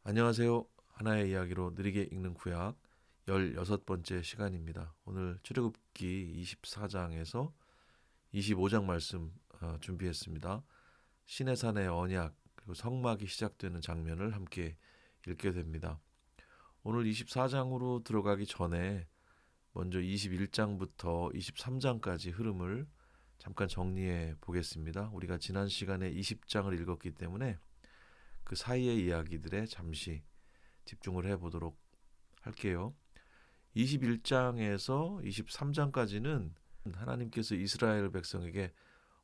안녕하세요. 하나의 이야기로 느리게 읽는 구약 16번째 시간입니다. 오늘 출애굽기 24장에서 25장 말씀 준비했습니다. 시내산의 언약 그리고 성막이 시작되는 장면을 함께 읽게 됩니다. 오늘 24장으로 들어가기 전에 먼저 21장부터 23장까지 흐름을 잠깐 정리해 보겠습니다. 우리가 지난 시간에 20장을 읽었기 때문에 그 사이의 이야기들에 잠시 집중을 해보도록 할게요. 21장에서 23장까지는 하나님께서 이스라엘 백성에게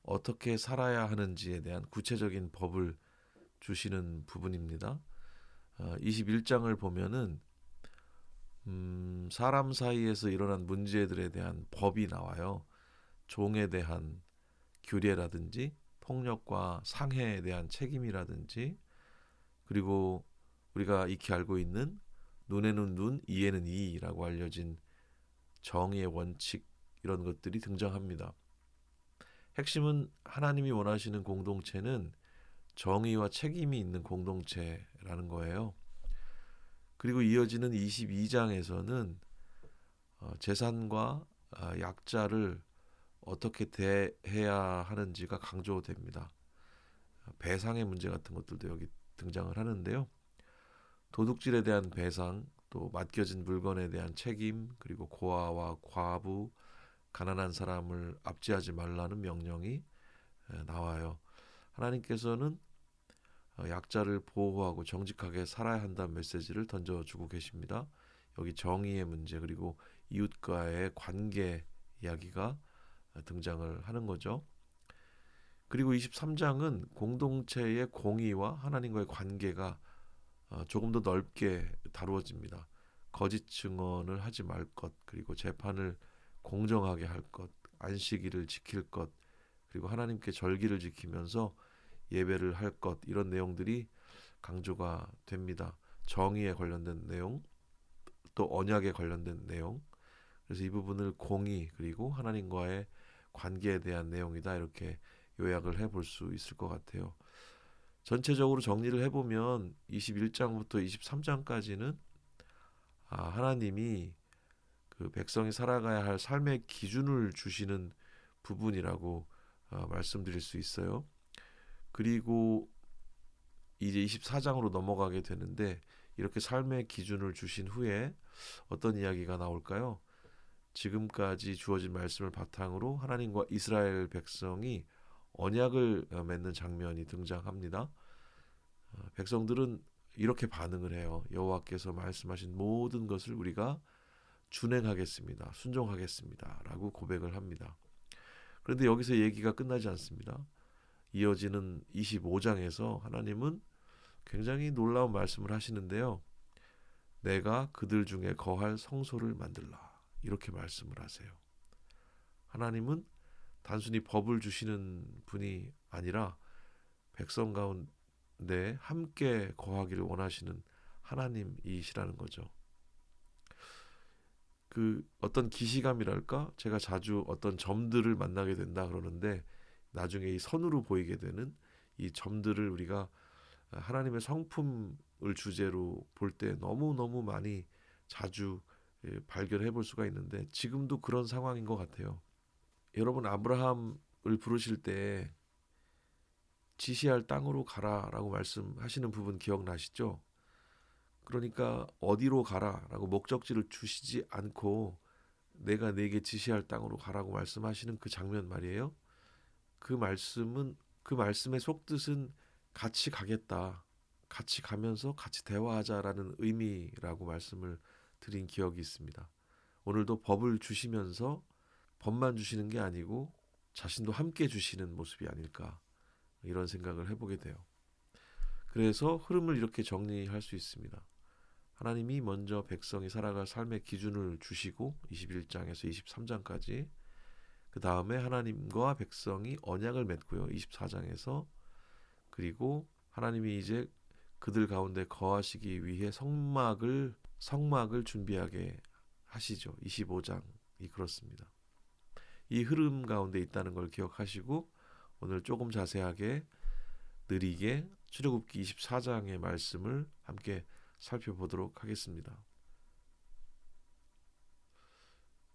어떻게 살아야 하는지에 대한 구체적인 법을 주시는 부분입니다. 21장을 보면은 사람 사이에서 일어난 문제들에 대한 법이 나와요. 종에 대한 규례라든지 폭력과 상해에 대한 책임이라든지 그리고 우리가 익히 알고 있는 눈에는 눈, 이에는 이라고 알려진 정의의 원칙 이런 것들이 등장합니다. 핵심은 하나님이 원하시는 공동체는 정의와 책임이 있는 공동체라는 거예요. 그리고 이어지는 22장에서는 재산과 약자를 어떻게 대해야 하는지가 강조됩니다. 배상의 문제 같은 것들도 여기 등장을 하는데요. 도둑질에 대한 배상, 또 맡겨진 물건에 대한 책임, 그리고 고아와 과부, 가난한 사람을 압제하지 말라는 명령이 나와요. 하나님께서는 약자를 보호하고 정직하게 살아야 한다는 메시지를 던져주고 계십니다. 여기 정의의 문제 그리고 이웃과의 관계 이야기가 등장을 하는 거죠. 그리고 23장은 공동체의 공의와 하나님과의 관계가 조금 더 넓게 다루어집니다. 거짓 증언을 하지 말 것, 그리고 재판을 공정하게 할 것, 안식일을 지킬 것, 그리고 하나님께 절기를 지키면서 예배를 할 것, 이런 내용들이 강조가 됩니다. 정의에 관련된 내용, 또 언약에 관련된 내용. 그래서 이 부분을 공의 그리고 하나님과의 관계에 대한 내용이다 이렇게 요약을 해볼 수 있을 것 같아요. 전체적으로 정리를 해보면 21장부터 23장까지는 하나님이 그 백성이 살아가야 할 삶의 기준을 주시는 부분이라고 말씀드릴 수 있어요. 그리고 이제 24장으로 넘어가게 되는데 이렇게 삶의 기준을 주신 후에 어떤 이야기가 나올까요? 지금까지 주어진 말씀을 바탕으로 하나님과 이스라엘 백성이 언약을 맺는 장면이 등장합니다. 백성들은 이렇게 반응을 해요. 여호와께서 말씀하신 모든 것을 우리가 준행하겠습니다. 순종하겠습니다. 라고 고백을 합니다. 그런데 여기서 얘기가 끝나지 않습니다. 이어지는 25장에서 하나님은 굉장히 놀라운 말씀을 하시는데요. 내가 그들 중에 거할 성소를 만들라. 이렇게 말씀을 하세요. 하나님은 단순히 법을 주시는 분이 아니라 백성 가운데 함께 거하기를 원하시는 하나님이시라는 거죠. 그 어떤 기시감이랄까? 제가 자주 어떤 점들을 만나게 된다 그러는데 나중에 이 선으로 보이게 되는 이 점들을 우리가 하나님의 성품을 주제로 볼 때 너무너무 많이 자주 발견해 볼 수가 있는데 지금도 그런 상황인 것 같아요. 여러분 아브라함을 부르실 때 지시할 땅으로 가라라고 말씀하시는 부분 기억나시죠? 그러니까 어디로 가라라고 목적지를 주시지 않고 내가 네게 지시할 땅으로 가라고 말씀하시는 그 장면 말이에요. 그 말씀의 속뜻은 같이 가겠다. 같이 가면서 같이 대화하자라는 의미라고 말씀을 드린 기억이 있습니다. 오늘도 법을 주시면서 법만 주시는 게 아니고 자신도 함께 주시는 모습이 아닐까 이런 생각을 해보게 돼요. 그래서 흐름을 이렇게 정리할 수 있습니다. 하나님이 먼저 백성이 살아갈 삶의 기준을 주시고 21장에서 23장까지 그 다음에 하나님과 백성이 언약을 맺고요. 24장에서 그리고 하나님이 이제 그들 가운데 거하시기 위해 성막을 준비하게 하시죠. 25장이 그렇습니다. 이 흐름 가운데 있다는 걸 기억하시고 오늘 조금 자세하게 느리게 출애굽기 24장의 말씀을 함께 살펴보도록 하겠습니다.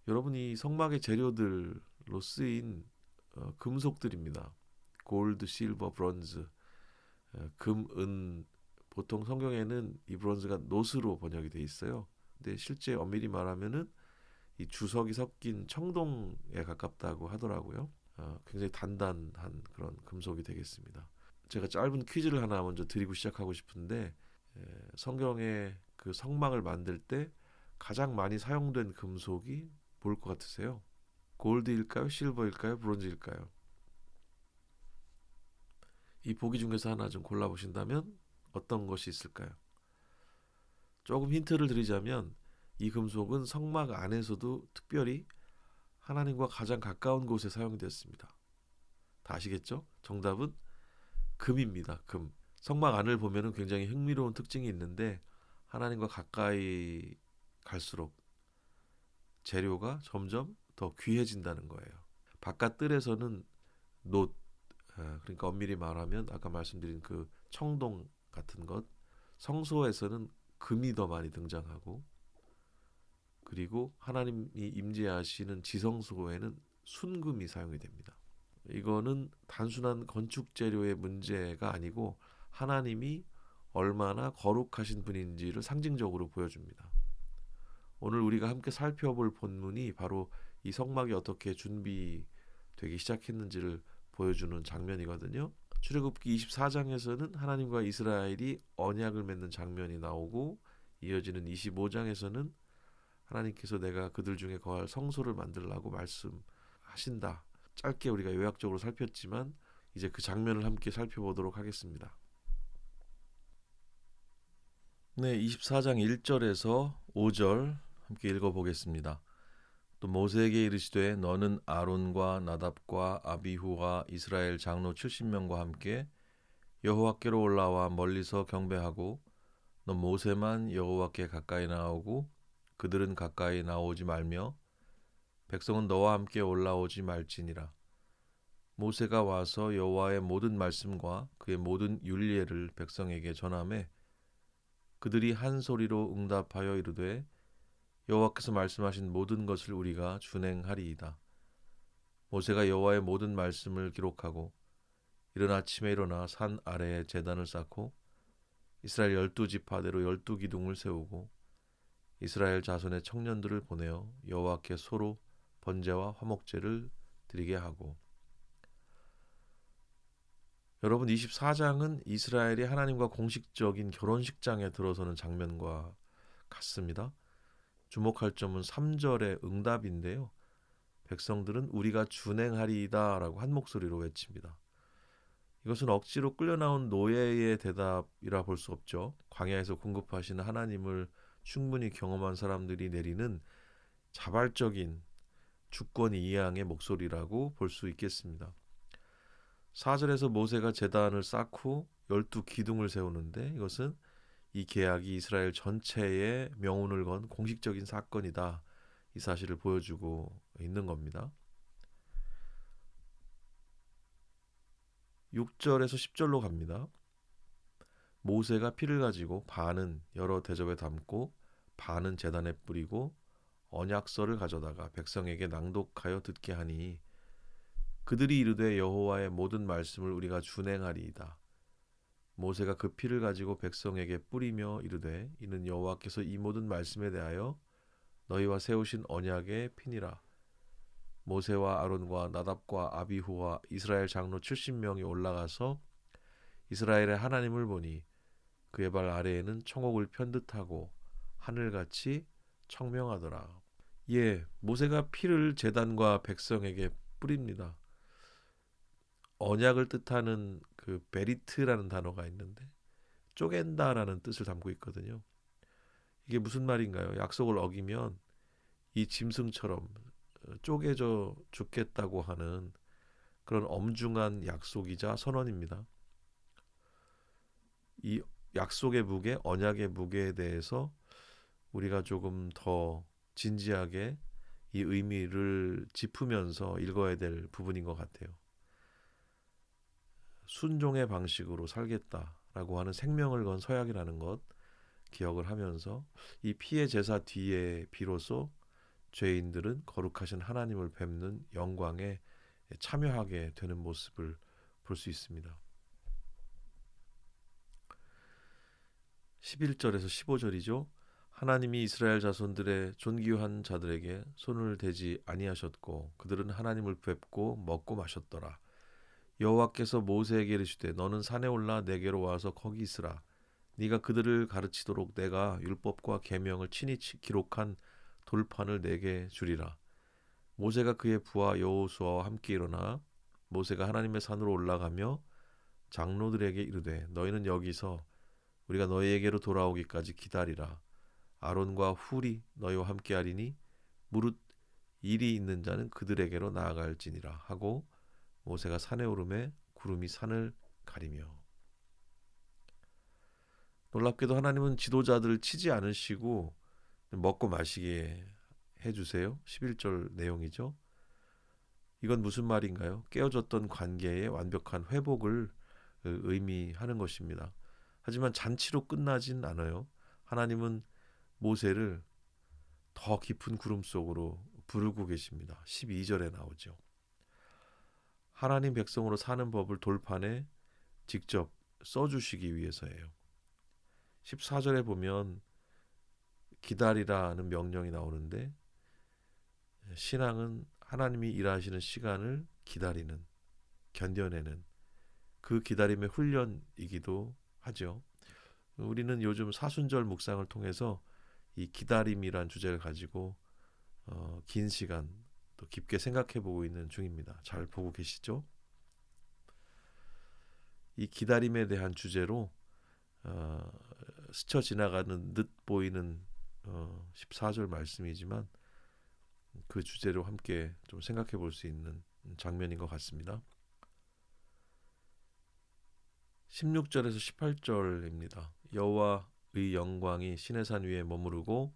여러분이 성막의 재료들로 쓰인 금속들입니다. 골드, 실버, 브론즈, 금, 은. 보통 성경에는 이 브론즈가 노스로 번역이 돼 있어요. 근데 실제 엄밀히 말하면은 이 주석이 섞인 청동에 가깝다고 하더라고요. 굉장히 단단한 그런 금속이 되겠습니다. 제가 짧은 퀴즈를 하나 먼저 드리고 시작하고 싶은데, 성경의 그 성막을 만들 때 가장 많이 사용된 금속이 뭘 것 같으세요? 골드일까요? 실버일까요? 브론즈일까요? 이 보기 중에서 하나 좀 골라보신다면 어떤 것이 있을까요? 조금 힌트를 드리자면 이 금속은 성막 안에서도 특별히 하나님과 가장 가까운 곳에 사용되었습니다. 다 아시겠죠? 정답은 금입니다. 금. 성막 안을 보면 굉장히 흥미로운 특징이 있는데 하나님과 가까이 갈수록 재료가 점점 더 귀해진다는 거예요. 바깥 뜰에서는 놋, 그러니까 엄밀히 말하면 아까 말씀드린 그 청동 같은 것, 성소에서는 금이 더 많이 등장하고, 그리고 하나님이 임재하시는 지성소에는 순금이 사용이 됩니다. 이거는 단순한 건축 재료의 문제가 아니고 하나님이 얼마나 거룩하신 분인지를 상징적으로 보여줍니다. 오늘 우리가 함께 살펴볼 본문이 바로 이 성막이 어떻게 준비되기 시작했는지를 보여주는 장면이거든요. 출애굽기 24장에서는 하나님과 이스라엘이 언약을 맺는 장면이 나오고, 이어지는 25장에서는 하나님께서 내가 그들 중에 거할 성소를 만들라고 말씀하신다. 짧게 우리가 요약적으로 살폈지만 이제 그 장면을 함께 살펴보도록 하겠습니다. 네, 24장 1절에서 5절 함께 읽어보겠습니다. 또 모세에게 이르시되 너는 아론과 나답과 아비후와 이스라엘 장로 70명과 함께 여호와께로 올라와 멀리서 경배하고, 너 모세만 여호와께 가까이 나오고 그들은 가까이 나오지 말며 백성은 너와 함께 올라오지 말지니라. 모세가 와서 여호와의 모든 말씀과 그의 모든 율례를 백성에게 전하매 그들이 한 소리로 응답하여 이르되 여호와께서 말씀하신 모든 것을 우리가 준행하리이다. 모세가 여호와의 모든 말씀을 기록하고 이른 아침에 일어나 산 아래에 제단을 쌓고 이스라엘 12지파대로 12기둥을 세우고 이스라엘 자손의 청년들을 보내어 여호와께 소로 번제와 화목제를 드리게 하고. 여러분, 24장은 이스라엘이 하나님과 공식적인 결혼식장에 들어서는 장면과 같습니다. 주목할 점은 3절의 응답인데요. 백성들은 우리가 준행하리이다 라고 한 목소리로 외칩니다. 이것은 억지로 끌려나온 노예의 대답이라 볼 수 없죠. 광야에서 공급하시는 하나님을 충분히 경험한 사람들이 내리는 자발적인 주권 이양의 목소리라고 볼 수 있겠습니다. 4절에서 모세가 제단을 쌓고 12기둥을 세우는데 이것은 이 계약이 이스라엘 전체에 명운을 건 공식적인 사건이다. 이 사실을 보여주고 있는 겁니다. 6절에서 10절로 갑니다. 모세가 피를 가지고 반은 여러 대접에 담고 반은 제단에 뿌리고 언약서를 가져다가 백성에게 낭독하여 듣게 하니 그들이 이르되 여호와의 모든 말씀을 우리가 준행하리이다. 모세가 그 피를 가지고 백성에게 뿌리며 이르되 이는 여호와께서 이 모든 말씀에 대하여 너희와 세우신 언약의 피니라. 모세와 아론과 나답과 아비후와 이스라엘 장로 70명이 올라가서 이스라엘의 하나님을 보니 그의 발 아래에는 청옥을 편듯하고 하늘같이 청명하더라. 예, 모세가 피를 제단과 백성에게 뿌립니다. 언약을 뜻하는 그 베리트라는 단어가 있는데 쪼갠다라는 뜻을 담고 있거든요. 이게 무슨 말인가요? 약속을 어기면 이 짐승처럼 쪼개져 죽겠다고 하는 그런 엄중한 약속이자 선언입니다. 이 약속의 무게, 언약의 무게에 대해서 우리가 조금 더 진지하게 이 의미를 짚으면서 읽어야 될 부분인 것 같아요. 순종의 방식으로 살겠다. 제사라고 하는 생명을 건 서약이라는 것 기억을 하면서 이 피의 제사 뒤에 비로소 죄인들은 거룩하신 하나님을 뵙는 영광에 참여하게 되는 모습을 볼 수 있습니다. 11절에서 15절이죠. 하나님이 이스라엘 자손들의 존귀한 자들에게 손을 대지 아니하셨고 그들은 하나님을 뵙고 먹고 마셨더라. 여호와께서 모세에게 이르시되 너는 산에 올라 내게로 와서 거기 있으라. 네가 그들을 가르치도록 내가 율법과 계명을 친히 기록한 돌판을 내게 주리라. 모세가 그의 부하 여호수아와 함께 일어나 모세가 하나님의 산으로 올라가며 장로들에게 이르되 너희는 여기서 우리가 너희에게로 돌아오기까지 기다리라. 아론과 훌이 너희와 함께하리니 무릇 일이 있는 자는 그들에게로 나아갈지니라 하고 모세가 산에 오르매 구름이 산을 가리며. 놀랍게도 하나님은 지도자들을 치지 않으시고 먹고 마시게 해주세요. 11절 내용이죠. 이건 무슨 말인가요? 깨어졌던 관계의 완벽한 회복을 의미하는 것입니다. 하지만 잔치로 끝나진 않아요. 하나님은 모세를 더 깊은 구름 속으로 부르고 계십니다. 12절에 나오죠. 하나님 백성으로 사는 법을 돌판에 직접 써주시기 위해서예요. 14절에 보면 기다리라는 명령이 나오는데 신앙은 하나님이 일하시는 시간을 기다리는, 견뎌내는 그 기다림의 훈련이기도 하죠. 우리는 요즘 사순절 묵상을 통해서 이 기다림이란 주제를 가지고 긴 시간 또 깊게 생각해 보고 있는 중입니다. 잘 보고 계시죠? 이 기다림에 대한 주제로 스쳐 지나가는 듯 보이는 14절 말씀이지만 그 주제로 함께 좀 생각해 볼 수 있는 장면인 것 같습니다. 16절에서 18절입니다. 여호와의 영광이 시내산 위에 머무르고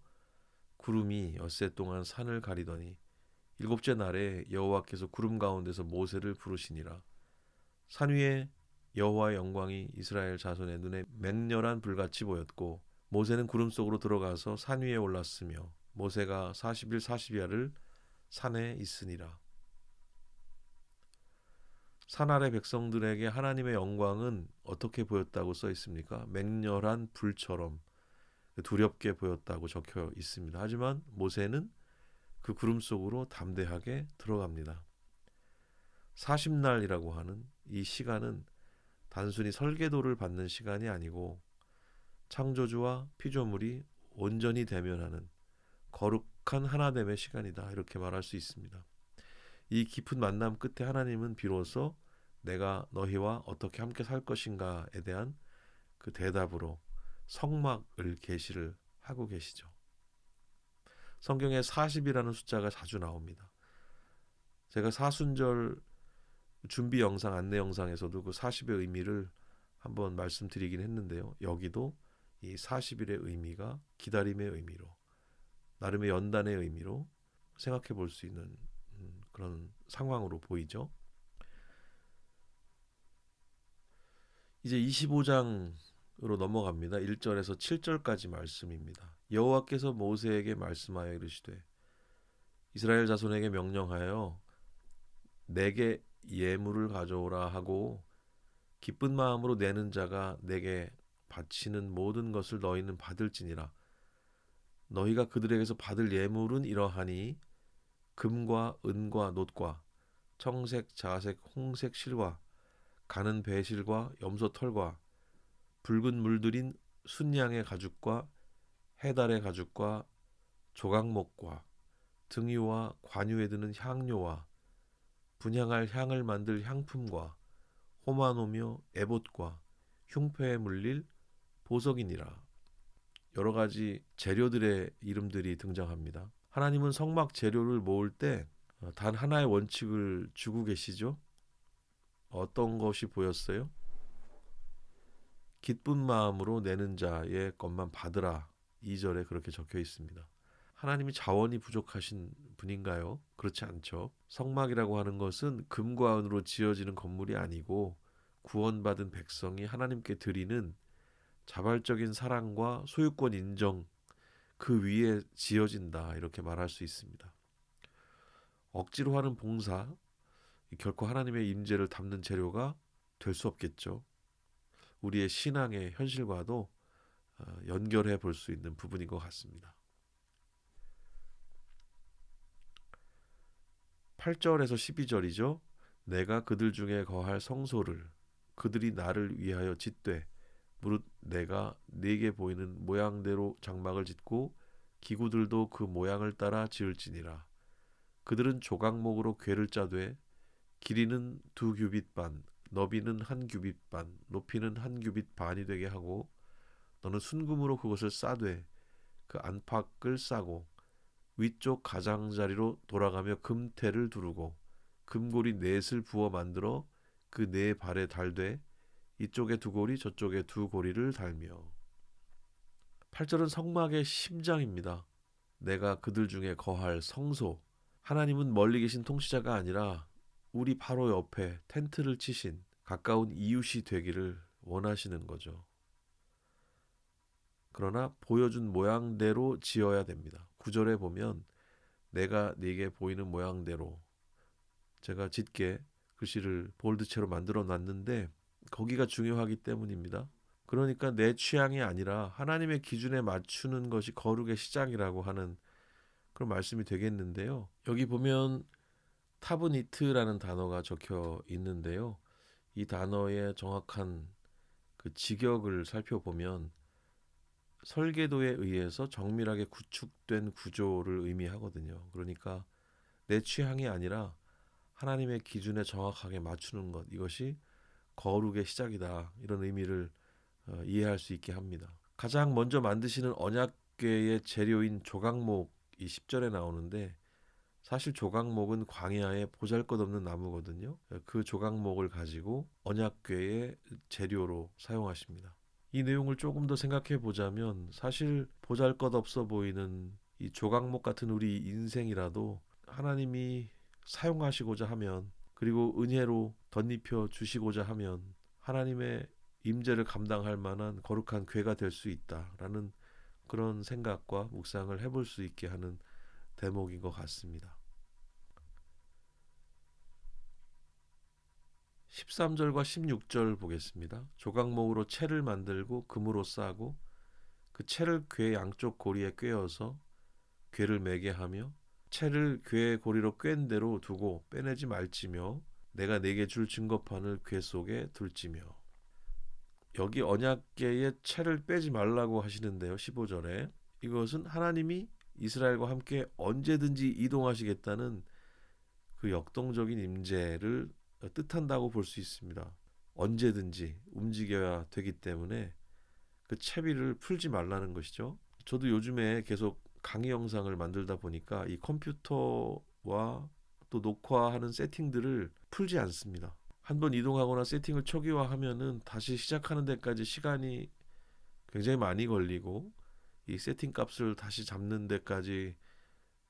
구름이 엿새 동안 산을 가리더니 일곱째 날에 여호와께서 구름 가운데서 모세를 부르시니라. 산 위에 여호와의 영광이 이스라엘 자손의 눈에 맹렬한 불같이 보였고 모세는 구름 속으로 들어가서 산 위에 올랐으며 모세가 40일 40야를 산에 있으니라. 산 아래 백성들에게 하나님의 영광은 어떻게 보였다고 써 있습니까? 맹렬한 불처럼 두렵게 보였다고 적혀 있습니다. 하지만 모세는 그 구름 속으로 담대하게 들어갑니다. 40날이라고 하는 이 시간은 단순히 설계도를 받는 시간이 아니고 창조주와 피조물이 온전히 대면하는 거룩한 하나됨의 시간이다. 이렇게 말할 수 있습니다. 이 깊은 만남 끝에 하나님은 비로소 내가 너희와 어떻게 함께 살 것인가에 대한 그 대답으로 성막을 계시를 하고 계시죠. 성경에 40이라는 숫자가 자주 나옵니다. 제가 사순절 준비 영상, 안내 영상에서도 그 40의 의미를 한번 말씀드리긴 했는데요. 여기도 이 40일의 의미가 기다림의 의미로, 나름의 연단의 의미로 생각해 볼 수 있는 그런 상황으로 보이죠. 이제 25장으로 넘어갑니다. 1절에서 7절까지 말씀입니다. 여호와께서 모세에게 말씀하여 이르시되 이스라엘 자손에게 명령하여 내게 예물을 가져오라 하고 기쁜 마음으로 내는 자가 내게 바치는 모든 것을 너희는 받을지니라. 너희가 그들에게서 받을 예물은 이러하니 금과 은과 놋과 청색, 자색, 홍색 실과 가는 배실과 염소 털과 붉은 물들인 순양의 가죽과 해달의 가죽과 조각목과 등유와 관유에 드는 향료와 분향할 향을 만들 향품과 호마노며 에봇과 흉패에 물릴 보석이니라. 여러 가지 재료들의 이름들이 등장합니다. 하나님은 성막 재료를 모을 때 단 하나의 원칙을 주고 계시죠. 어떤 것이 보였어요? 기쁜 마음으로 내는 자의 것만 받으라. 2절에 그렇게 적혀 있습니다. 하나님이 자원이 부족하신 분인가요? 그렇지 않죠. 성막이라고 하는 것은 금과 은으로 지어지는 건물이 아니고 구원받은 백성이 하나님께 드리는 자발적인 사랑과 소유권 인정 그 위에 지어진다 이렇게 말할 수 있습니다. 억지로 하는 봉사 결코 하나님의 임재를 담는 재료가 될 수 없겠죠. 우리의 신앙의 현실과도 연결해 볼 수 있는 부분인 것 같습니다. 8절에서 12절이죠. 내가 그들 중에 거할 성소를 그들이 나를 위하여 짓되 무릇 내가 네게 보이는 모양대로 장막을 짓고 기구들도 그 모양을 따라 지을지니라. 그들은 조각목으로 궤를 짜되 길이는 2규빗 반, 너비는 1규빗 반, 높이는 1규빗 반이 되게 하고 너는 순금으로 그것을 싸되 그 안팎을 싸고 위쪽 가장자리로 돌아가며 금테를 두르고 금고리 넷을 부어 만들어 그 네 발에 달되 이쪽에 2고리 저쪽에 2고리를 달며 8절은 성막의 심장입니다. 내가 그들 중에 거할 성소. 하나님은 멀리 계신 통치자가 아니라 우리 바로 옆에 텐트를 치신 가까운 이웃이 되기를 원하시는 거죠. 그러나 보여준 모양대로 지어야 됩니다. 9절에 보면 내가 네게 보이는 모양대로 제가 짙게 글씨를 볼드체로 만들어 놨는데 거기가 중요하기 때문입니다. 그러니까 내 취향이 아니라 하나님의 기준에 맞추는 것이 거룩의 시작이라고 하는 그런 말씀이 되겠는데요. 여기 보면 타브니트라는 단어가 적혀 있는데요. 이 단어의 정확한 그 직역을 살펴보면 설계도에 의해서 정밀하게 구축된 구조를 의미하거든요. 그러니까 내 취향이 아니라 하나님의 기준에 정확하게 맞추는 것, 이것이 거룩의 시작이다. 이런 의미를 이해할 수 있게 합니다. 가장 먼저 만드시는 언약궤의 재료인 조각목이 10절에 나오는데 사실 조각목은 광야에 보잘것없는 나무거든요. 그 조각목을 가지고 언약궤의 재료로 사용하십니다. 이 내용을 조금 더 생각해 보자면 사실 보잘것없어 보이는 이 조각목 같은 우리 인생이라도 하나님이 사용하시고자 하면 그리고 은혜로 덧입혀 주시고자 하면 하나님의 임재를 감당할 만한 거룩한 궤가 될 수 있다라는 그런 생각과 묵상을 해볼 수 있게 하는 대목인 것 같습니다. 13절과 16절 보겠습니다. 조각목으로 채를 만들고 금으로 싸고 그 채를 궤 양쪽 고리에 꿰어서 궤를 매게 하며 채를 궤 고리로 꿰은 대로 두고 빼내지 말지며 내가 네게 줄 증거판을 궤 속에 둘지며. 여기 언약궤의 채를 빼지 말라고 하시는데요. 15절에 이것은 하나님이 이스라엘과 함께 언제든지 이동하시겠다는 그 역동적인 임재를 뜻한다고 볼 수 있습니다. 언제든지 움직여야 되기 때문에 그 채비를 풀지 말라는 것이죠. 저도 요즘에 계속 강의 영상을 만들다 보니까 이 컴퓨터와 또 녹화하는 세팅들을 풀지 않습니다. 한번 이동하거나 세팅을 초기화하면은 다시 시작하는 데까지 시간이 굉장히 많이 걸리고 이 세팅 값을 다시 잡는 데까지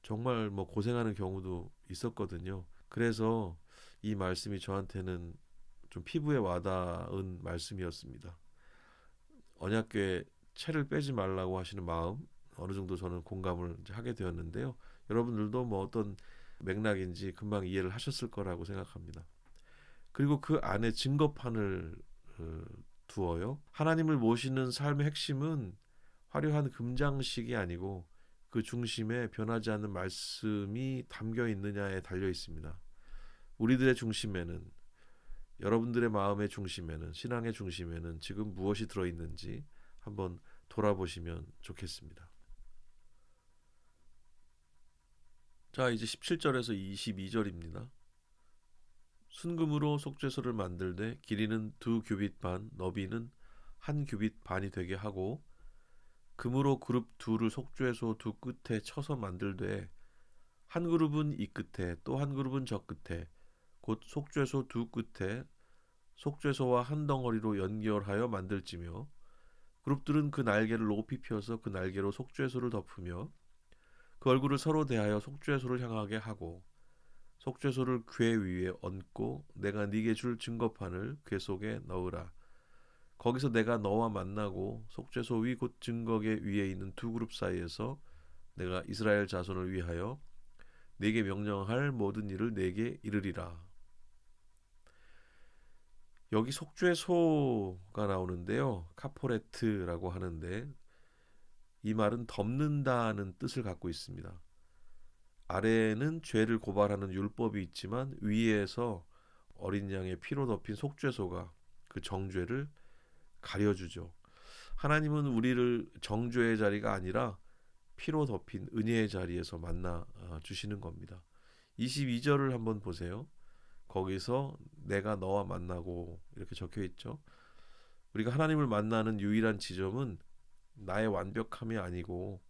정말 뭐 고생하는 경우도 있었거든요. 그래서 이 말씀이 저한테는 좀 피부에 와닿은 말씀이었습니다. 언약궤 채를 빼지 말라고 하시는 마음 어느 정도 저는 공감을 이제 하게 되었는데요. 여러분들도 뭐 어떤 맥락인지 금방 이해를 하셨을 거라고 생각합니다. 그리고 그 안에 증거판을 두어요. 하나님을 모시는 삶의 핵심은 화려한 금장식이 아니고 그 중심에 변하지 않는 말씀이 담겨 있느냐에 달려 있습니다. 우리들의 중심에는 여러분들의 마음의 중심에는 신앙의 중심에는 지금 무엇이 들어있는지 한번 돌아보시면 좋겠습니다. 자, 이제 17절에서 22절입니다. 순금으로 속죄소를 만들되 길이는 2규빗 반, 너비는 1규빗 반이 되게 하고 금으로 그룹 둘을 속죄소 두 끝에 쳐서 만들되 한 그룹은 이 끝에 또 한 그룹은 저 끝에 곧 속죄소 두 끝에 속죄소와 한 덩어리로 연결하여 만들지며 그룹들은 그 날개를 높이 펴서 그 날개로 속죄소를 덮으며 그 얼굴을 서로 대하여 속죄소를 향하게 하고 속죄소를 궤 위에 얹고 내가 네게 줄 증거판을 궤 속에 넣으라. 거기서 내가 너와 만나고 속죄소 위 곧 증거궤 위에 있는 두 그룹 사이에서 내가 이스라엘 자손을 위하여 네게 명령할 모든 일을 네게 이르리라. 여기 속죄소가 나오는데요. 카포레트라고 하는데 이 말은 덮는다는 뜻을 갖고 있습니다. 아래에는 죄를 고발하는 율법이 있지만 위에서 어린 양의 피로 덮인 속죄소가 그 정죄를 가려주죠. 하나님은 우리를 정죄의 자리가 아니라 피로 덮인 은혜의 자리에서 만나 주시는 겁니다. 22절을 한번 보세요. 거기서 내가 너와 만나고 이렇게 적혀 있죠. 우리가 하나님을 만나는 유일한 지점은 나의 완벽함이 아니고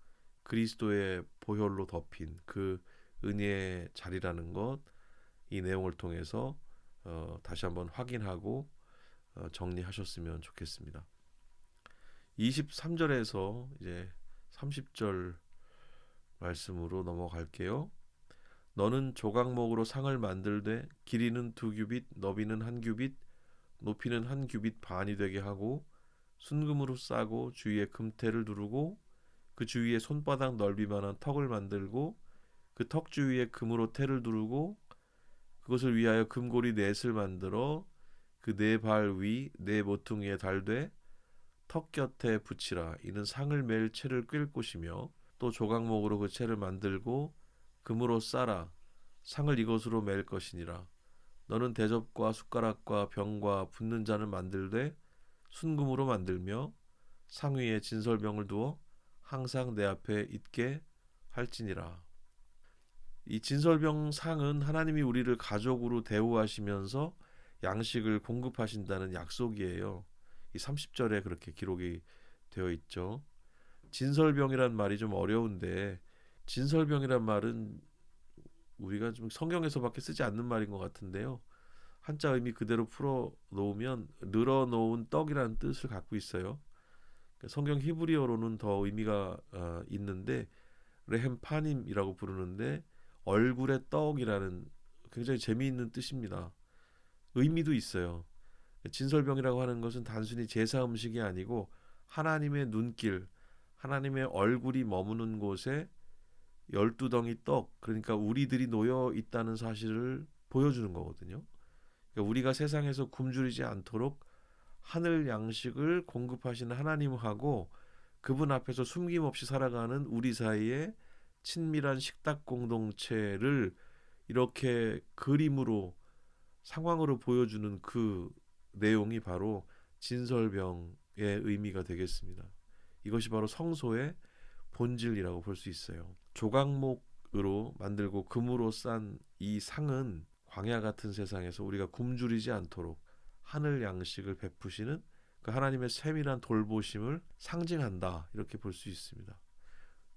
그리스도의 보혈로 덮인 그 은혜의 자리라는 것, 이 내용을 통해서 다시 한번 확인하고 정리하셨으면 좋겠습니다. 23절에서 이제 30절 말씀으로 넘어갈게요. 너는 조각목으로 상을 만들되 길이는 2규빗, 너비는 1규빗, 높이는 1규빗 반이 되게 하고 순금으로 싸고 주위에 금테를 두르고 그 주위에 손바닥 넓이만한 턱을 만들고 그 턱 주위에 금으로 테를 두르고 그것을 위하여 금고리 넷을 만들어 그 네 발 위 네 모퉁이에 달되 턱 곁에 붙이라. 이는 상을 맬 채를 꿰 곳이며 또 조각목으로 그 채를 만들고 금으로 싸라. 상을 이것으로 맬 것이니라. 너는 대접과 숟가락과 병과 붓는 잔을 만들되 순금으로 만들며 상 위에 진설병을 두어 항상 내 앞에 있게 할지니라. 이 진설병 상은 하나님이 우리를 가족으로 대우하시면서 양식을 공급하신다는 약속이에요. 이 30절에 그렇게 기록이 되어 있죠. 진설병이란 말이 좀 어려운데 진설병이란 말은 우리가 좀 성경에서밖에 쓰지 않는 말인 것 같은데요. 한자 의미 그대로 풀어 놓으면 늘어놓은 떡이라는 뜻을 갖고 있어요. 성경 히브리어로는 더 의미가 있는데 레헴파님이라고 부르는데 얼굴의 떡이라는 굉장히 재미있는 뜻입니다. 의미도 있어요. 진설병이라고 하는 것은 단순히 제사 음식이 아니고 하나님의 눈길, 하나님의 얼굴이 머무는 곳에 12덩이 떡, 그러니까 우리들이 놓여 있다는 사실을 보여주는 거거든요. 그러니까 우리가 세상에서 굶주리지 않도록 하늘 양식을 공급하시는 하나님하고 그분 앞에서 숨김없이 살아가는 우리 사이에 친밀한 식탁 공동체를 이렇게 그림으로 상황으로 보여주는 그 내용이 바로 진설병의 의미가 되겠습니다. 이것이 바로 성소의 본질이라고 볼 수 있어요. 조각목으로 만들고 금으로 싼 이 상은 광야 같은 세상에서 우리가 굶주리지 않도록 하늘 양식을 베푸시는 그 하나님의 세밀한 돌보심을 상징한다, 이렇게 볼 수 있습니다.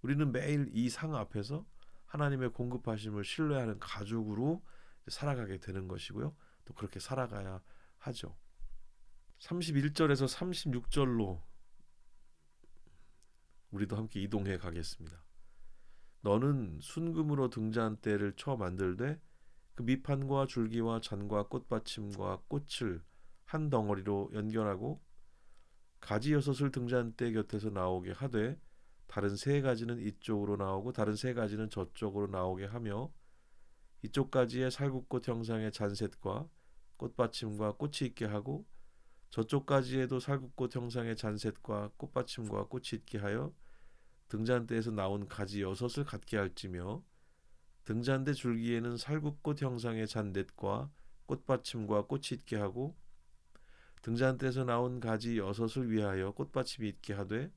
우리는 매일 이 상 앞에서 하나님의 공급하심을 신뢰하는 가족으로 살아가게 되는 것이고요. 또 그렇게 살아가야 하죠. 31절에서 36절로 우리도 함께 이동해 가겠습니다. 너는 순금으로 등잔대를 쳐 만들되 그 밑판과 줄기와 잔과 꽃받침과 꽃을 한 덩어리로 연결하고 가지 6을 등잔대 곁에서 나오게 하되 다른 3가지는 이쪽으로 나오고 다른 3가지는 저쪽으로 나오게 하며 이쪽 가지에 살구꽃 형상의 잔셋과 꽃받침과 꽃이 있게 하고 저쪽 가지에도 살구꽃 형상의 잔셋과 꽃받침과 꽃이 있게 하여 등잔대에서 나온 가지 6을 갖게 할지며 등잔대 줄기에는 살구꽃 형상의 잔넷과 꽃받침과 꽃이 있게 하고 등잔대에서 나온 가지 6을 위하여 꽃받침이 있게 하되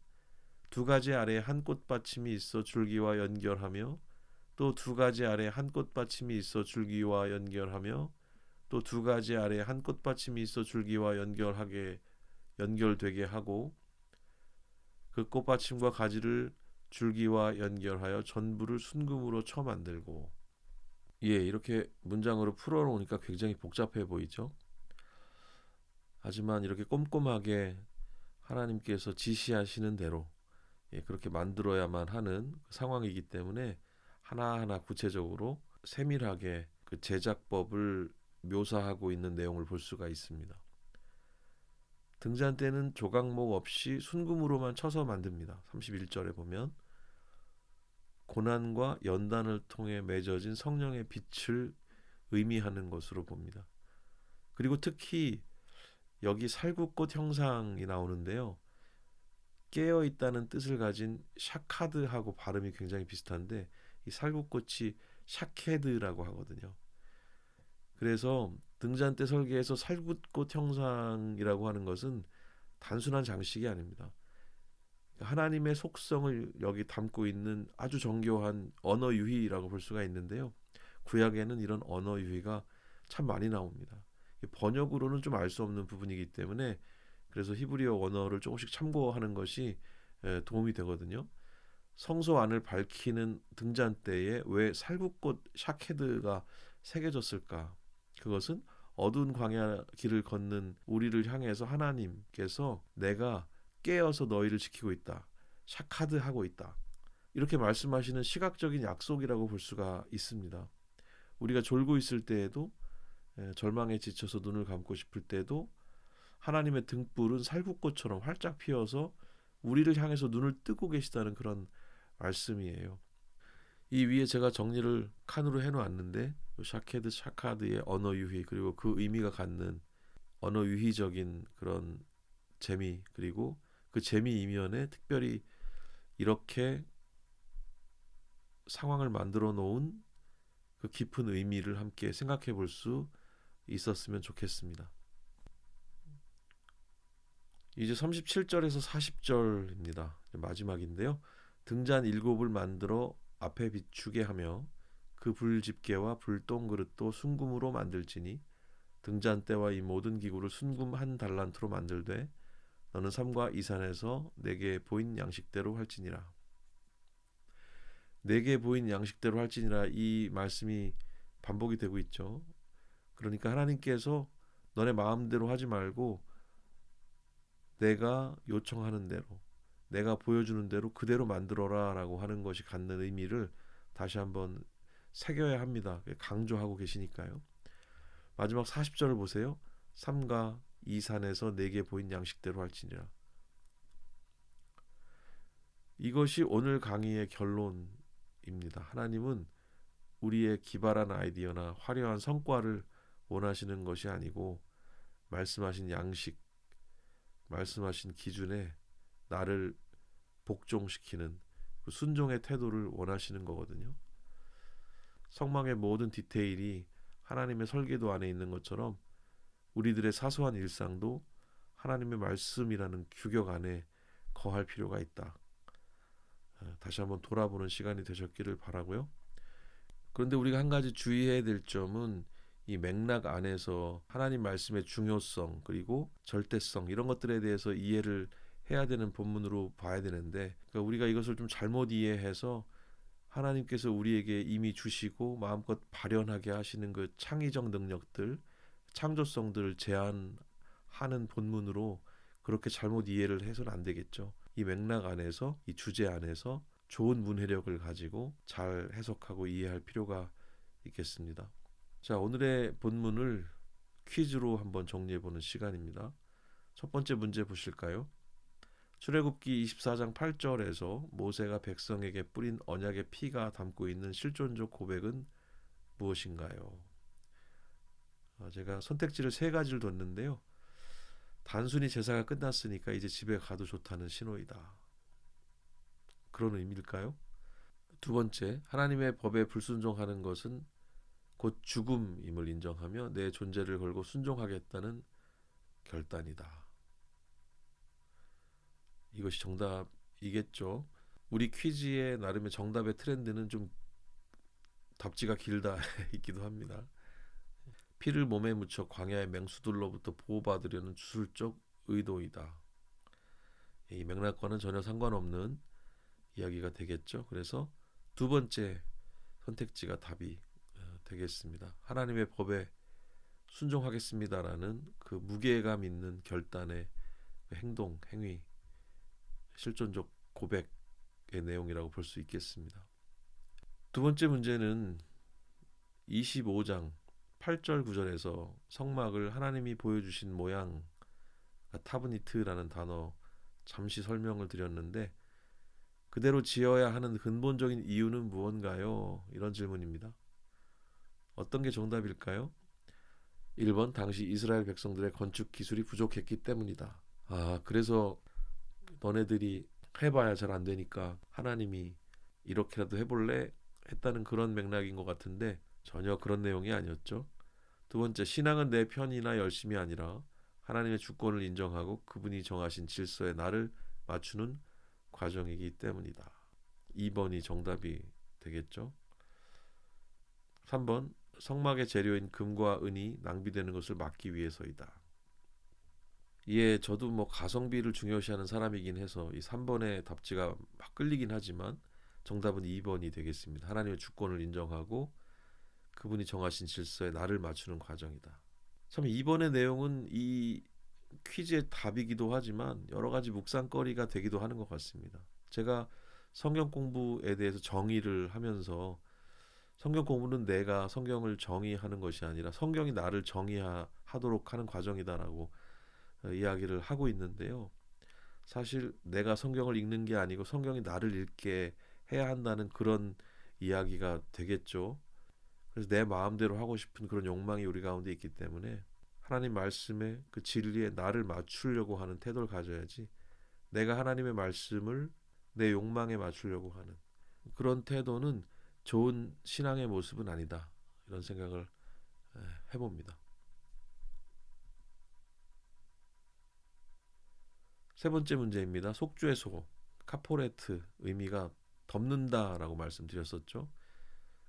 2가지 아래에 한 꽃받침이 있어 줄기와 연결하며 또 2가지 아래에 한 꽃받침이 있어 줄기와 연결하며 또 2가지 아래에 한 꽃받침이 있어 줄기와 연결되게 하고 그 꽃받침과 가지를 줄기와 연결하여 전부를 순금으로 쳐 만들고. 이렇게 문장으로 풀어놓으니까 굉장히 복잡해 보이죠. 하지만 이렇게 꼼꼼하게 하나님께서 지시하시는 대로 그렇게 만들어야만 하는 상황이기 때문에 하나하나 구체적으로 세밀하게 그 제작법을 묘사하고 있는 내용을 볼 수가 있습니다. 등잔대는 조각목 없이 순금으로만 쳐서 만듭니다. 31절에 보면 고난과 연단을 통해 맺어진 성령의 빛을 의미하는 것으로 봅니다. 그리고 특히 여기 살구꽃 형상이 나오는데요. 깨어 있다는 뜻을 가진 샤카드하고 발음이 굉장히 비슷한데 이 살구꽃이 샤케드라고 하거든요. 그래서 등잔대 설계에서 살구꽃 형상이라고 하는 것은 단순한 장식이 아닙니다. 하나님의 속성을 여기 담고 있는 아주 정교한 언어 유희라고 볼 수가 있는데요. 구약에는 이런 언어 유희가 참 많이 나옵니다. 번역으로는 좀 알 수 없는 부분이기 때문에 그래서 히브리어 언어를 조금씩 참고하는 것이 도움이 되거든요. 성소 안을 밝히는 등잔대에 왜 살구꽃 샤케드가 새겨졌을까? 그것은 어두운 광야 길을 걷는 우리를 향해서 하나님께서 내가 깨어서 너희를 지키고 있다. 샤카드하고 있다. 이렇게 말씀하시는 시각적인 약속이라고 볼 수가 있습니다. 우리가 졸고 있을 때에도 절망에 지쳐서 눈을 감고 싶을 때도 하나님의 등불은 살구꽃처럼 활짝 피어서 우리를 향해서 눈을 뜨고 계시다는 그런 말씀이에요. 이 위에 제가 정리를 칸으로 해놓았는데 샤케드, 샤카드의 언어 유희 그리고 그 의미가 갖는 언어 유희적인 그런 재미 그리고 그 재미 이면에 특별히 이렇게 상황을 만들어 놓은 그 깊은 의미를 함께 생각해 볼 수 있었으면 좋겠습니다. 이제 37절에서 40절입니다. 마지막인데요. 등잔 7을 만들어 앞에 비추게 하며 그 불집게와 불똥그릇도 순금으로 만들지니 등잔대와 이 모든 기구를 순금 한 달란트로 만들되 너는 삼과 이산에서 내게 보인 양식대로 할지니라. 내게 보인 양식대로 할지니라 이 말씀이 반복이 되고 있죠. 그러니까 하나님께서 너네 마음대로 하지 말고 내가 요청하는 대로 내가 보여주는 대로 그대로 만들어라 라고 하는 것이 갖는 의미를 다시 한번 새겨야 합니다. 강조하고 계시니까요. 마지막 40절을 보세요. 삼가 이 산에서 내게 보인 양식대로 할지니라. 이것이 오늘 강의의 결론입니다. 하나님은 우리의 기발한 아이디어나 화려한 성과를 원하시는 것이 아니고 말씀하신 양식, 말씀하신 기준에 나를 복종시키는 그 순종의 태도를 원하시는 거거든요. 성막의 모든 디테일이 하나님의 설계도 안에 있는 것처럼 우리들의 사소한 일상도 하나님의 말씀이라는 규격 안에 거할 필요가 있다. 다시 한번 돌아보는 시간이 되셨기를 바라고요. 그런데 우리가 한 가지 주의해야 될 점은 이 맥락 안에서 하나님 말씀의 중요성 그리고 절대성 이런 것들에 대해서 이해를 해야 되는 본문으로 봐야 되는데 그러니까 우리가 이것을 좀 잘못 이해해서 하나님께서 우리에게 이미 주시고 마음껏 발현하게 하시는 그 창의적 능력들, 창조성들을 제한하는 본문으로 그렇게 잘못 이해를 해서는 안 되겠죠. 이 맥락 안에서 이 주제 안에서 좋은 문해력을 가지고 잘 해석하고 이해할 필요가 있겠습니다. 자, 오늘의 본문을 퀴즈로 한번 정리해보는 시간입니다. 첫 번째 문제 보실까요? 출애굽기 24장 8절에서 모세가 백성에게 뿌린 언약의 피가 담고 있는 실존적 고백은 무엇인가요? 제가 선택지를 세 가지를 뒀는데요. 단순히 제사가 끝났으니까 이제 집에 가도 좋다는 신호이다. 그런 의미일까요? 두 번째, 하나님의 법에 불순종하는 것은 곧 죽음임을 인정하며 내 존재를 걸고 순종하겠다는 결단이다. 이것이 정답이겠죠. 우리 퀴즈의 나름의 정답의 트렌드는 좀 답지가 길다 있기도 합니다. 피를 몸에 묻혀 광야의 맹수들로부터 보호받으려는 주술적 의도이다. 이 맥락과는 전혀 상관없는 이야기가 되겠죠. 그래서 두 번째 선택지가 답이 되겠습니다. 하나님의 법에 순종하겠습니다라는 그 무게감 있는 결단의 행동, 행위, 실존적 고백의 내용이라고 볼 수 있겠습니다. 두 번째 문제는 25장 8절 9절에서 성막을 하나님이 보여주신 모양 타브니트라는 단어 잠시 설명을 드렸는데 그대로 지어야 하는 근본적인 이유는 무언가요? 이런 질문입니다. 어떤 게 정답일까요? 1번 당시 이스라엘 백성들의 건축 기술이 부족했기 때문이다. 그래서 너네들이 해봐야 잘 안 되니까 하나님이 이렇게라도 해볼래? 했다는 그런 맥락인 것 같은데 전혀 그런 내용이 아니었죠. 두 번째, 신앙은 내 편이나 열심이 아니라 하나님의 주권을 인정하고 그분이 정하신 질서에 나를 맞추는 과정이기 때문이다. 2번이 정답이 되겠죠. 3번, 성막의 재료인 금과 은이 낭비되는 것을 막기 위해서이다. 예, 저도 뭐 가성비를 중요시하는 사람이긴 해서 이 3번의 답지가 막 끌리긴 하지만 정답은 2번이 되겠습니다. 하나님의 주권을 인정하고 그분이 정하신 질서에 나를 맞추는 과정이다. 참 2번의 내용은 이 퀴즈의 답이기도 하지만 여러 가지 묵상거리가 되기도 하는 것 같습니다. 제가 성경 공부에 대해서 정의를 하면서 성경 공부는 내가 성경을 정의하는 것이 아니라 성경이 나를 정의하도록 하는 과정이다라고 이야기를 하고 있는데요. 사실 내가 성경을 읽는 게 아니고 성경이 나를 읽게 해야 한다는 그런 이야기가 되겠죠. 그래서 내 마음대로 하고 싶은 그런 욕망이 우리 가운데 있기 때문에 하나님 말씀의 그 진리에 나를 맞추려고 하는 태도를 가져야지 내가 하나님의 말씀을 내 욕망에 맞추려고 하는 그런 태도는 좋은 신앙의 모습은 아니다. 이런 생각을 해봅니다. 세 번째 문제입니다. 속주의 소, 카포레트 의미가 덮는다라고 말씀드렸었죠.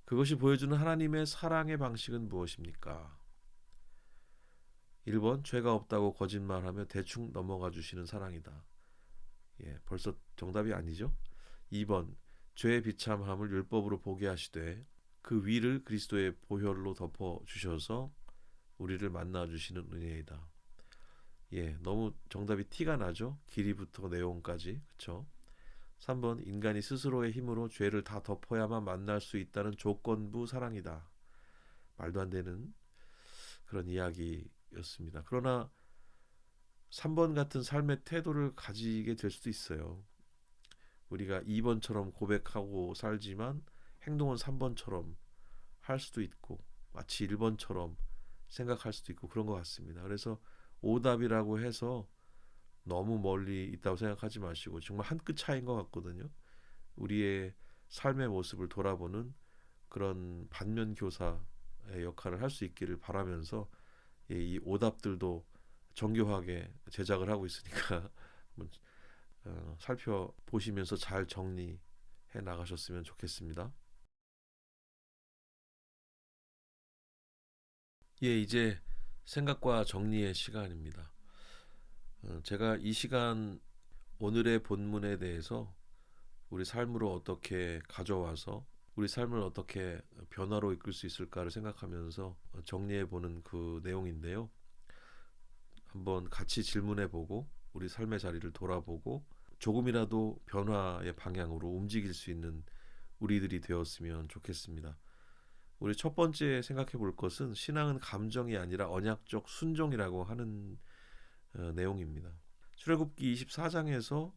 그것이 보여주는 하나님의 사랑의 방식은 무엇입니까? 1번 죄가 없다고 거짓말하며 대충 넘어가 주시는 사랑이다. 예, 벌써 정답이 아니죠. 2번 죄의 비참함을 율법으로 보게 하시되 그 위를 그리스도의 보혈로 덮어 주셔서 우리를 만나 주시는 은혜이다. 예, 너무 정답이 티가 나죠. 길이부터 내용까지. 그렇죠? 3번 인간이 스스로의 힘으로 죄를 다 덮어야만 만날 수 있다는 조건부 사랑이다. 말도 안 되는 그런 이야기였습니다. 그러나 3번 같은 삶의 태도를 가지게 될 수도 있어요. 우리가 2번처럼 고백하고 살지만 행동은 3번처럼 할 수도 있고 마치 1번처럼 생각할 수도 있고 그런 것 같습니다. 그래서 오답이라고 해서 너무 멀리 있다고 생각하지 마시고 정말 한 끗 차이인 것 같거든요. 우리의 삶의 모습을 돌아보는 그런 반면 교사의 역할을 할 수 있기를 바라면서 이 오답들도 정교하게 제작을 하고 있으니까 살펴보시면서 잘 정리해 나가셨으면 좋겠습니다. 예, 이제 생각과 정리의 시간입니다. 제가 이 시간 오늘의 본문에 대해서 우리 삶으로 어떻게 가져와서 우리 삶을 어떻게 변화로 이끌 수 있을까를 생각하면서 정리해 보는 그 내용인데요. 한번 같이 질문해 보고 우리 삶의 자리를 돌아보고 조금이라도 변화의 방향으로 움직일 수 있는 우리들이 되었으면 좋겠습니다. 우리 첫 번째 생각해 볼 것은 신앙은 감정이 아니라 언약적 순종이라고 하는 내용입니다. 출애굽기 24장에서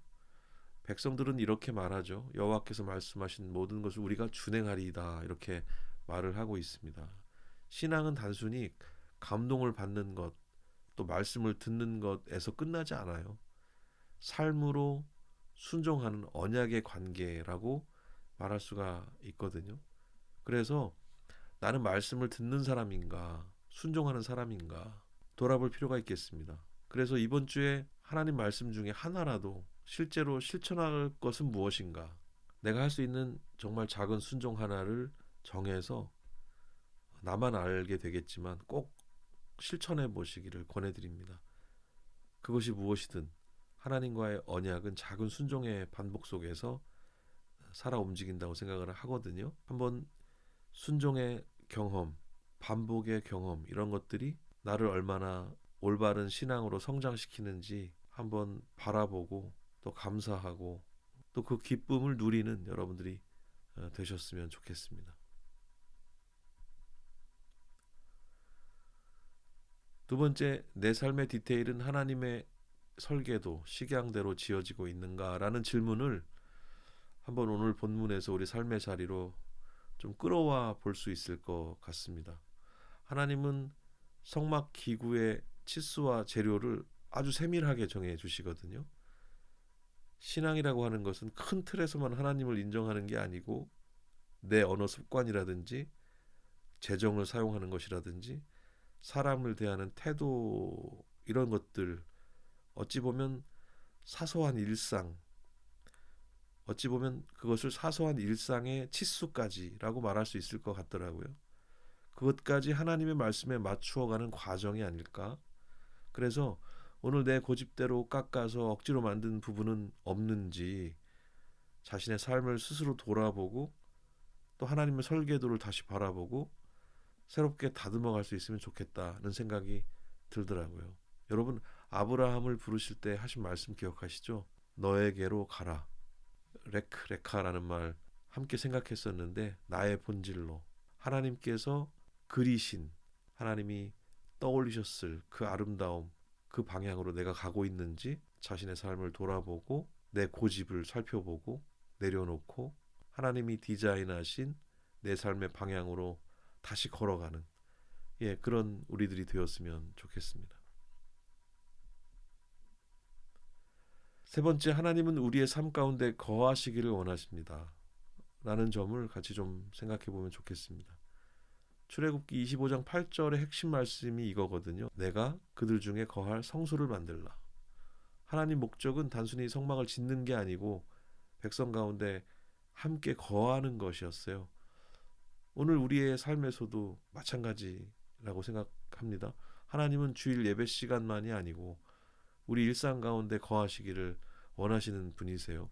백성들은 이렇게 말하죠. 여호와께서 말씀하신 모든 것을 우리가 준행하리이다. 이렇게 말을 하고 있습니다. 신앙은 단순히 감동을 받는 것, 또 말씀을 듣는 것에서 끝나지 않아요. 삶으로 순종하는 언약의 관계라고 말할 수가 있거든요. 그래서 나는 말씀을 듣는 사람인가, 순종하는 사람인가 돌아볼 필요가 있겠습니다. 그래서 이번 주에 하나님 말씀 중에 하나라도 실제로 실천할 것은 무엇인가? 내가 할 수 있는 정말 작은 순종 하나를 정해서 나만 알게 되겠지만 꼭 실천해 보시기를 권해드립니다. 그것이 무엇이든 하나님과의 언약은 작은 순종의 반복 속에서 살아 움직인다고 생각을 하거든요. 한번 순종의 경험, 반복의 경험 이런 것들이 나를 얼마나 올바른 신앙으로 성장시키는지 한번 바라보고 또 감사하고 또 그 기쁨을 누리는 여러분들이 되셨으면 좋겠습니다. 두 번째, 내 삶의 디테일은 하나님의 설계도, 식양대로 지어지고 있는가라는 질문을 한번 오늘 본문에서 우리 삶의 자리로 좀 끌어와 볼 수 있을 것 같습니다. 하나님은 성막 기구의 치수와 재료를 아주 세밀하게 정해 주시거든요. 신앙이라고 하는 것은 큰 틀에서만 하나님을 인정하는 게 아니고 내 언어 습관이라든지 재정을 사용하는 것이라든지 사람을 대하는 태도, 이런 것들, 어찌 보면 사소한 일상, 어찌 보면 그것을 사소한 일상의 치수까지라고 말할 수 있을 것 같더라고요. 그것까지 하나님의 말씀에 맞추어가는 과정이 아닐까. 그래서 오늘 내 고집대로 깎아서 억지로 만든 부분은 없는지 자신의 삶을 스스로 돌아보고 또 하나님의 설계도를 다시 바라보고 새롭게 다듬어 갈 수 있으면 좋겠다는 생각이 들더라고요. 여러분, 아브라함을 부르실 때 하신 말씀 기억하시죠? 너에게로 가라. 레카라는 말 함께 생각했었는데, 나의 본질로 하나님께서 그리신, 하나님이 떠올리셨을 그 아름다움, 그 방향으로 내가 가고 있는지 자신의 삶을 돌아보고 내 고집을 살펴보고 내려놓고 하나님이 디자인하신 내 삶의 방향으로 다시 걸어가는, 그런 우리들이 되었으면 좋겠습니다. 세 번째, 하나님은 우리의 삶 가운데 거하시기를 원하십니다. 라는 점을 같이 좀 생각해 보면 좋겠습니다. 출애굽기 25장 8절의 핵심 말씀이 이거거든요. 내가 그들 중에 거할 성소를 만들라. 하나님 목적은 단순히 성막을 짓는 게 아니고 백성 가운데 함께 거하는 것이었어요. 오늘 우리의 삶에서도 마찬가지라고 생각합니다. 하나님은 주일 예배 시간만이 아니고 우리 일상 가운데 거하시기를 원하시는 분이세요.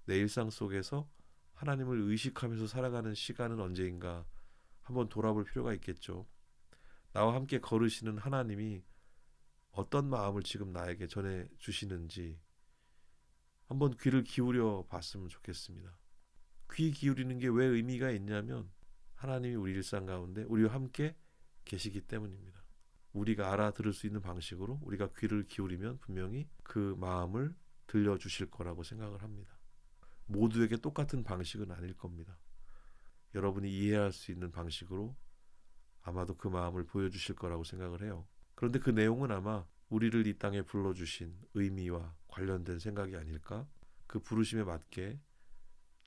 내 일상 속에서 하나님을 의식하면서 살아가는 시간은 언제인가 한번 돌아볼 필요가 있겠죠. 나와 함께 걸으시는 하나님이 어떤 마음을 지금 나에게 전해 주시는지 한번 귀를 기울여 봤으면 좋겠습니다. 귀 기울이는 게 왜 의미가 있냐면 하나님이 우리 일상 가운데 우리와 함께 계시기 때문입니다. 우리가 알아들을 수 있는 방식으로 우리가 귀를 기울이면 분명히 그 마음을 들려주실 거라고 생각을 합니다. 모두에게 똑같은 방식은 아닐 겁니다. 여러분이 이해할 수 있는 방식으로 아마도 그 마음을 보여주실 거라고 생각을 해요. 그런데 그 내용은 아마 우리를 이 땅에 불러주신 의미와 관련된 생각이 아닐까? 그 부르심에 맞게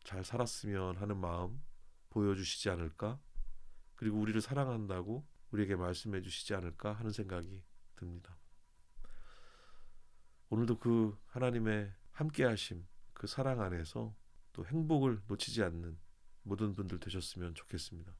잘 살았으면 하는 마음 보여주시지 않을까? 그리고 우리를 사랑한다고 우리에게 말씀해 주시지 않을까 하는 생각이 듭니다. 오늘도 그 하나님의 함께하심, 그 사랑 안에서 또 행복을 놓치지 않는 모든 분들 되셨으면 좋겠습니다.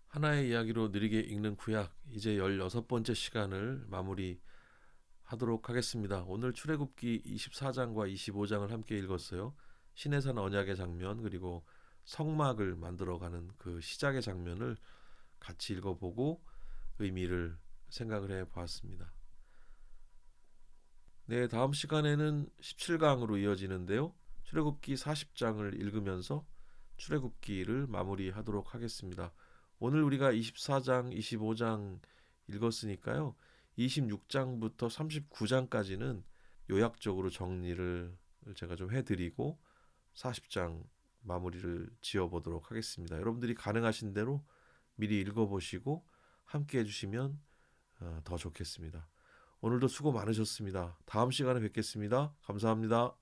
하나의 이야기로 느리게 읽는 구약, 이제 16번째 시간을 마무리하도록 하겠습니다. 오늘 출애굽기 24장과 25장을 함께 읽었어요. 시내산 언약의 장면, 그리고 성막을 만들어가는 그 시작의 장면을 같이 읽어보고 의미를 생각을 해보았습니다. 네, 다음 시간에는 17강으로 이어지는데요. 출애굽기 40장을 읽으면서 출애굽기를 마무리하도록 하겠습니다. 오늘 우리가 24장, 25장 읽었으니까요. 26장부터 39장까지는 요약적으로 정리를 제가 좀 해드리고 40장 마무리를 지어보도록 하겠습니다. 여러분들이 가능하신 대로 미리 읽어보시고 함께 해주시면 더 좋겠습니다. 오늘도 수고 많으셨습니다. 다음 시간에 뵙겠습니다. 감사합니다.